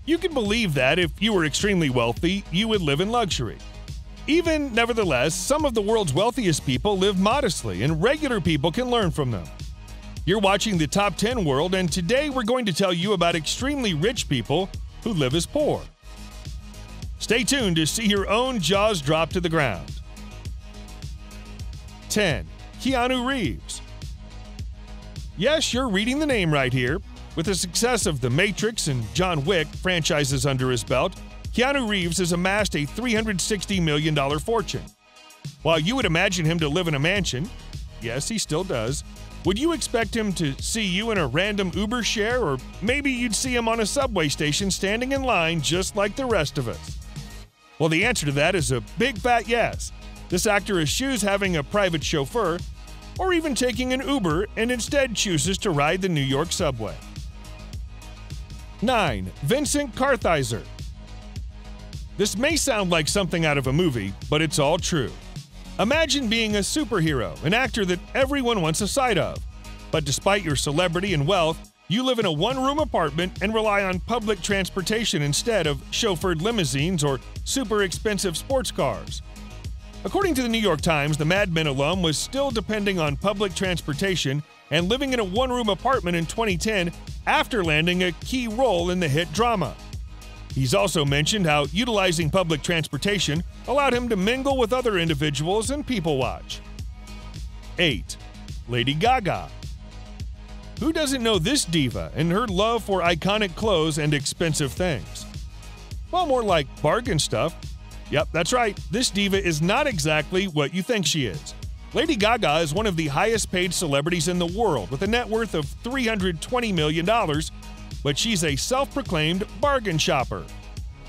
You can believe that if you were extremely wealthy, you would live in luxury. Even nevertheless, some of the world's wealthiest people live modestly, and regular people can learn from them. You're watching the Top 10 World, and today we're going to tell you about extremely rich people who live as poor. Stay tuned to see your own jaws drop to the ground. 10. KEANU Reeves. Yes, you're reading the name right here. With the success of The Matrix and John Wick franchises under his belt, KEANU Reeves has amassed a $360 million fortune. While you would imagine him to live in a mansion, yes, he still does, would you expect him to see you in a random Uber share, or maybe you'd see him on a subway station standing in line just like the rest of us? Well, the answer to that is a big fat yes. This actor eschews having a private chauffeur or even taking an Uber and instead chooses to ride the New York subway. 9. Vincent KARTHEISER. This may sound like something out of a movie, but it's all true. Imagine being a superhero, an actor that everyone wants a sight of. But despite your celebrity and wealth, you live in a one-room apartment and rely on public transportation instead of chauffeured limousines or super expensive sports cars. According to the New York Times, the Mad Men alum was still depending on public transportation and living in a one-room apartment in 2010 after landing a key role in the hit drama. He's also mentioned how utilizing public transportation allowed him to mingle with other individuals and people watch. 8. Lady Gaga. Who doesn't know this diva and her love for iconic clothes and expensive things? Well, more like bargain stuff. Yep, that's right. This diva is not exactly what you think she is. Lady Gaga is one of the highest-paid celebrities in the world with a net worth of $320 million, but she's a self-proclaimed bargain shopper.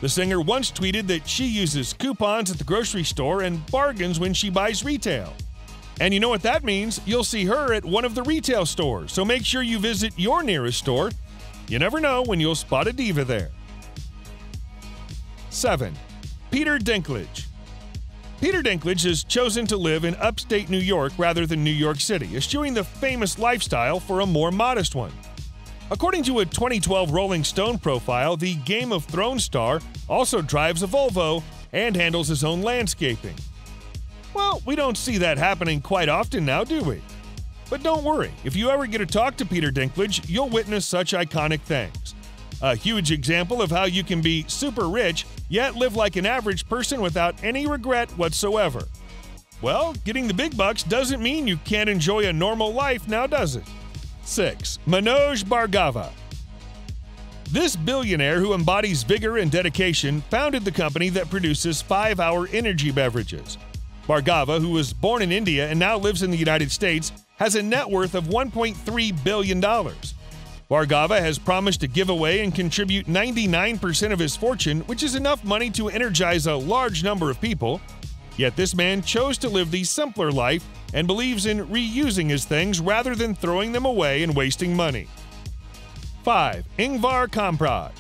The singer once tweeted that she uses coupons at the grocery store and bargains when she buys retail. And you know what that means? You'll see her at one of the retail stores, so make sure you visit your nearest store. You never know when you'll spot a diva there. 7. Peter Dinklage. Peter Dinklage has chosen to live in upstate New York rather than New York City, eschewing the famous lifestyle for a more modest one. According to a 2012 Rolling Stone profile, the Game of Thrones star also drives a Volvo and handles his own landscaping. Well, we don't see that happening quite often now, do we? But don't worry, if you ever get to talk to Peter Dinklage, you'll witness such iconic things. A huge example of how you can be super rich, yet live like an average person without any regret whatsoever. Well, getting the big bucks doesn't mean you can't enjoy a normal life now, does it? 6. MANOJ BHARGAVA. This billionaire who embodies vigor and dedication founded the company that produces 5-hour energy beverages. Bhargava, who was born in India and now lives in the United States, has a net worth of $1.3 billion. Bhargava has promised to give away and contribute 99% of his fortune, which is enough money to energize a large number of people. Yet this man chose to live the simpler life and believes in reusing his things rather than throwing them away and wasting money. 5. INGVAR KAMPRAD.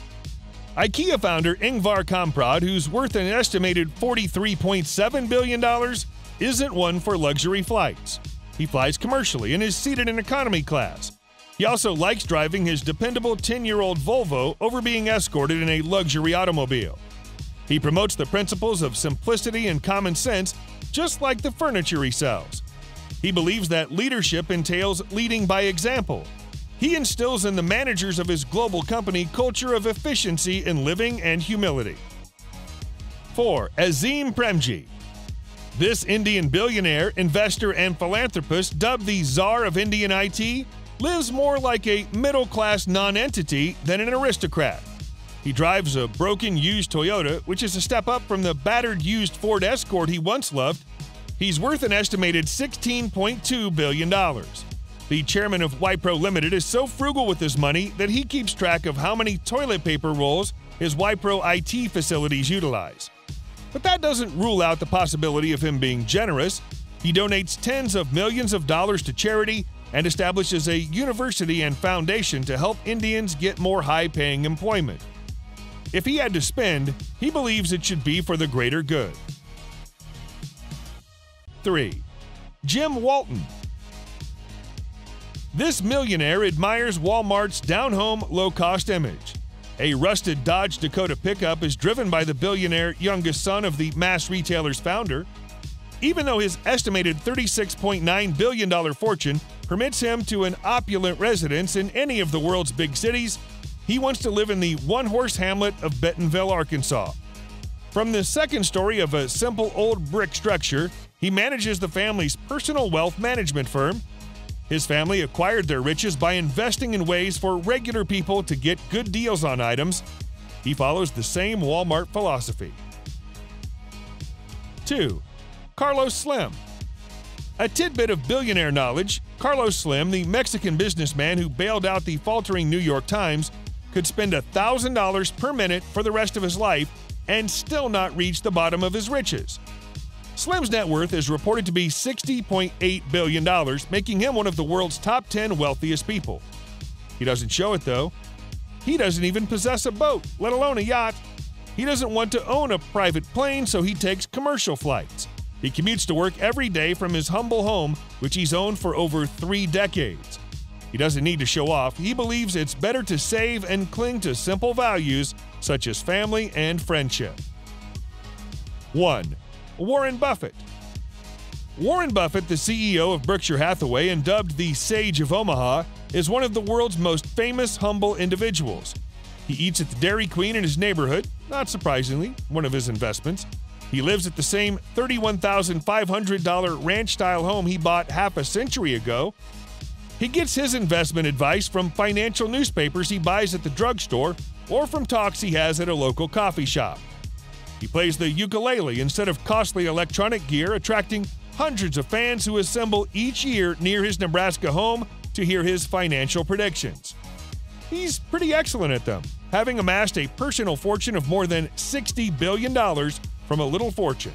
IKEA founder INGVAR KAMPRAD, who's worth an estimated $43.7 billion, isn't one for luxury flights. He flies commercially and is seated in economy class. He also likes driving his dependable 10-year-old Volvo over being escorted in a luxury automobile. He promotes the principles of simplicity and common sense, just like the furniture he sells. He believes that leadership entails leading by example. He instills in the managers of his global company culture of efficiency in living and humility. 4. AZIM Premji. This Indian billionaire, investor, and philanthropist, dubbed the Czar of Indian IT, lives more like a middle-class non-entity than an aristocrat. He drives a broken used Toyota, which is a step up from the battered used Ford Escort he once loved. He's worth an estimated $16.2 billion. The chairman of Wipro Limited is so frugal with his money that he keeps track of how many toilet paper rolls his Wipro IT facilities utilize. But that doesn't rule out the possibility of him being generous. He donates tens of millions of dollars to charity and establishes a university and foundation to help Indians get more high-paying employment. If he had to spend, he believes it should be for the greater good. 3. Jim Walton. This millionaire admires Walmart's down-home, low-cost image. A rusted Dodge Dakota pickup is driven by the billionaire youngest son of the mass retailer's founder. Even though his estimated $36.9 billion fortune permits him to an opulent residence in any of the world's big cities, he wants to live in the one-horse hamlet of Bentonville, Arkansas. From the second story of a simple old brick structure, he manages the family's personal wealth management firm. His family acquired their riches by investing in ways for regular people to get good deals on items. He follows the same Walmart philosophy. 2. Carlos Slim. A tidbit of billionaire knowledge: Carlos Slim, the Mexican businessman who bailed out the faltering New York Times, could spend $1,000 per minute for the rest of his life and still not reach the bottom of his riches. Slim's net worth is reported to be $60.8 billion, making him one of the world's top 10 wealthiest people. He doesn't show it, though. He doesn't even possess a boat, let alone a yacht. He doesn't want to own a private plane, so he takes commercial flights. He commutes to work every day from his humble home, which he's owned for over 3 decades. He doesn't need to show off. He believes it's better to save and cling to simple values such as family and friendship. 1. Warren Buffett. Warren Buffett, the CEO of Berkshire Hathaway and dubbed the Sage of Omaha, is one of the world's most famous humble individuals. He eats at the Dairy Queen in his neighborhood, not surprisingly, one of his investments. He lives at the same $31,500 ranch-style home he bought half a century ago. He gets his investment advice from financial newspapers he buys at the drugstore or from talks he has at a local coffee shop. He plays the ukulele instead of costly electronic gear, attracting hundreds of fans who assemble each year near his Nebraska home to hear his financial predictions. He's pretty excellent at them, having amassed a personal fortune of more than $60 billion from a little fortune.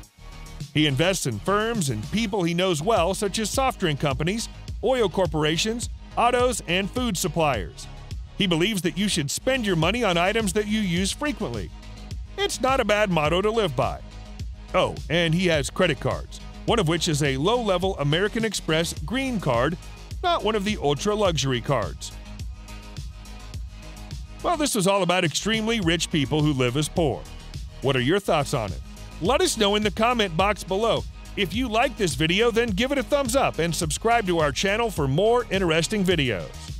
He invests in firms and people he knows well, such as soft drink companies, oil corporations, autos, and food suppliers. He believes that you should spend your money on items that you use frequently. It's not a bad motto to live by. Oh, and he has credit cards, one of which is a low-level American Express green card, not one of the ultra-luxury cards. Well, this was all about extremely rich people who live as poor. What are your thoughts on it? Let us know in the comment box below. If you like this video, then give it a thumbs up and subscribe to our channel for more interesting videos.